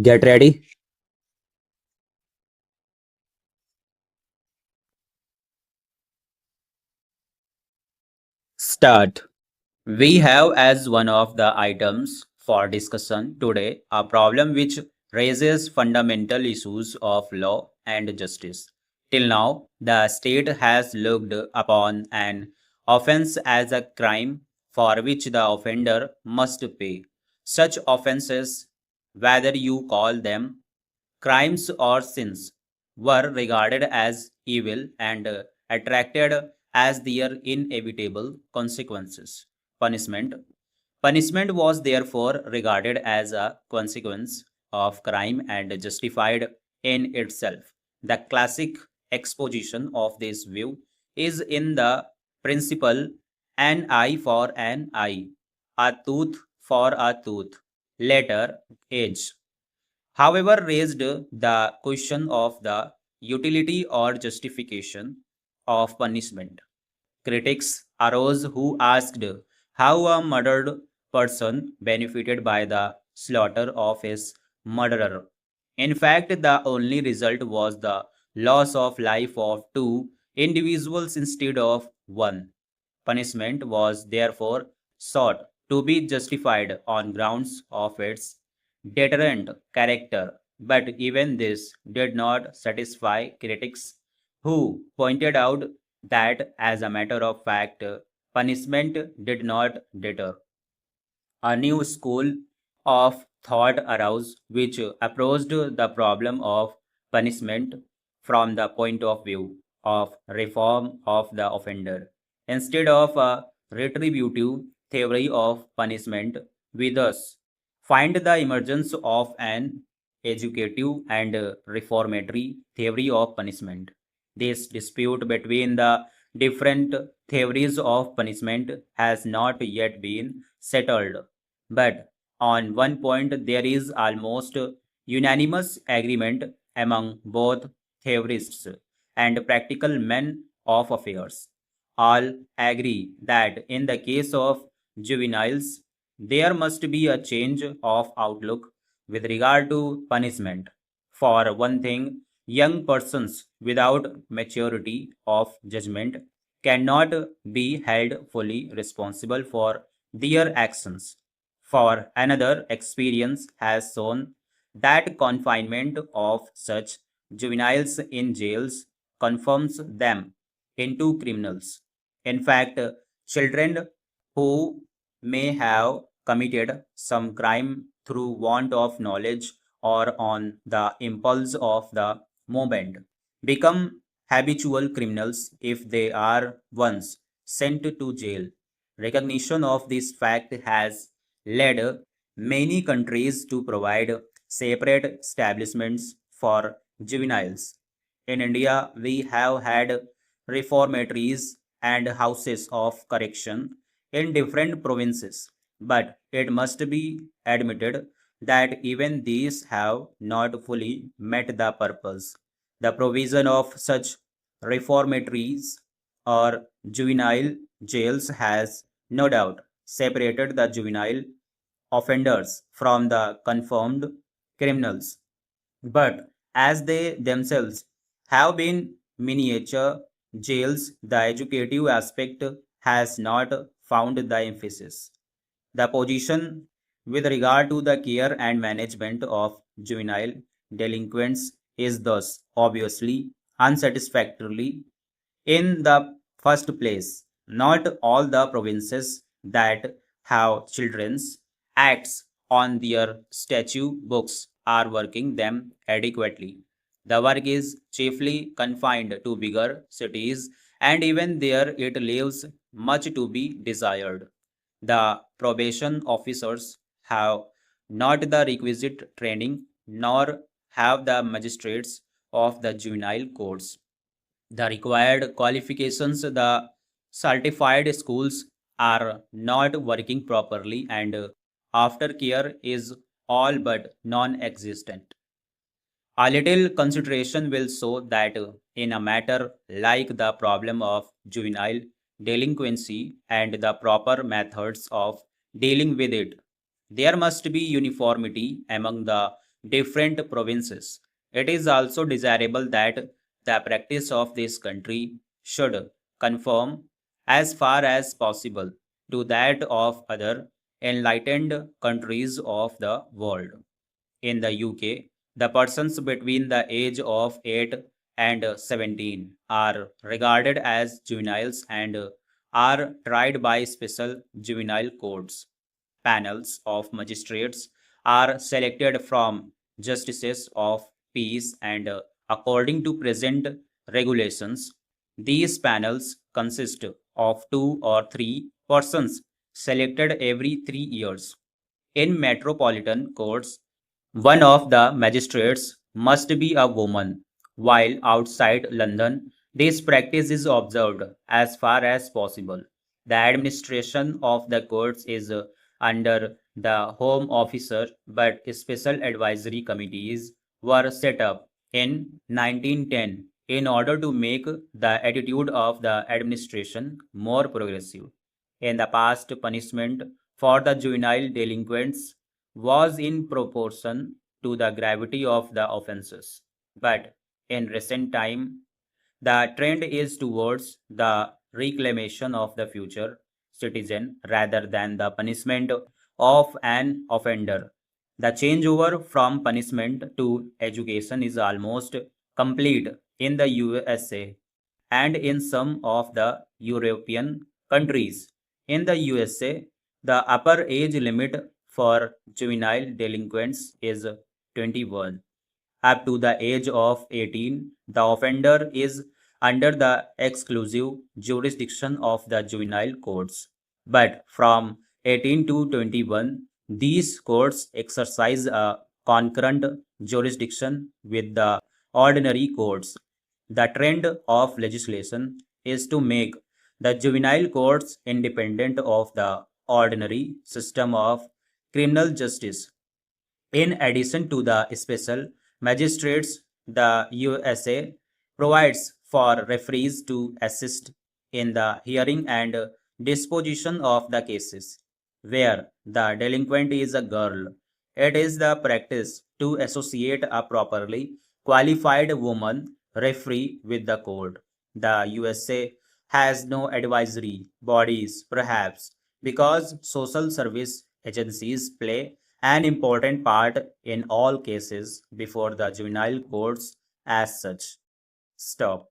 Get ready. Start. We have as one of the items for discussion today a problem which raises fundamental issues of law and justice. Till now, the state has looked upon an offense as a crime for which the offender must pay. Such offenses, whether you call them crimes or sins, were regarded as evil and attracted as their inevitable consequences. Punishment. Punishment was therefore regarded as a consequence of crime and justified in itself. The classic exposition of this view is in the principle an eye for an eye, a tooth for a tooth, later age however, raised the question of the utility or justification of punishment. Critics arose who asked how a murdered person benefited by the slaughter of his murderer. In fact, the only result was the loss of life of two individuals instead of one. Punishment was therefore sought to be justified on grounds of its deterrent character, but even this did not satisfy critics who pointed out that, as a matter of fact, punishment did not deter. A new school of thought arose which approached the problem of punishment from the point of view of reform of the offender. Instead of a retributive theory of punishment, we thus find the emergence of an educative and reformatory theory of punishment. This dispute between the different theories of punishment has not yet been settled, but on one point there is almost unanimous agreement among both theorists and practical men of affairs. All agree that in the case of juveniles, there must be a change of outlook with regard to punishment. For one thing, young persons without maturity of judgment cannot be held fully responsible for their actions. For another, experience has shown that confinement of such juveniles in jails confirms them into criminals. In fact, children who may have committed some crime through want of knowledge or on the impulse of the moment become habitual criminals if they are once sent to jail. Recognition of this fact has led many countries to provide separate establishments for juveniles. In India, we have had reformatories and houses of correction in different provinces, but it must be admitted that even these have not fully met the purpose. The provision of such reformatories or juvenile jails has no doubt separated the juvenile offenders from the confirmed criminals. But as they themselves have been miniature jails, the educative aspect has not found the emphasis. The position with regard to the care and management of juvenile delinquents is thus obviously unsatisfactory. In the first place, not all the provinces that have children's acts on their statute books are working them adequately. The work is chiefly confined to bigger cities, and even there it leaves much to be desired. The probation officers have not the requisite training, nor have the magistrates of the juvenile courts the required qualifications. The certified schools are not working properly, and aftercare is all but non existent. A little consideration will show that in a matter like the problem of juvenile delinquency and the proper methods of dealing with it, there must be uniformity among the different provinces. It is also desirable that the practice of this country should conform as far as possible to that of other enlightened countries of the world. In the UK, the persons between the age of 8 and 17 are regarded as juveniles and are tried by special juvenile courts. Panels of magistrates are selected from justices of peace and according to present regulations, these panels consist of 2 or 3 persons selected every 3 years. In metropolitan courts, one of the magistrates must be a woman, while outside London, this practice is observed as far as possible. The administration of the courts is under the Home Officer, but special advisory committees were set up in 1910 in order to make the attitude of the administration more progressive. In the past, punishment for the juvenile delinquents was in proportion to the gravity of the offenses. But in recent time, the trend is towards the reclamation of the future citizen rather than the punishment of an offender. The changeover from punishment to education is almost complete in the USA and in some of the European countries. In the USA, the upper age limit for juvenile delinquents is 21. Up to the age of 18, the offender is under the exclusive jurisdiction of the juvenile courts. But from 18 to 21, these courts exercise a concurrent jurisdiction with the ordinary courts. The trend of legislation is to make the juvenile courts independent of the ordinary system of criminal justice. In addition to the special magistrates, the USA provides for referees to assist in the hearing and disposition of the cases. Where the delinquent is a girl, it is the practice to associate a properly qualified woman referee with the court. The USA has no advisory bodies, perhaps because social service agencies play an important part in all cases before the juvenile courts as such. Stop.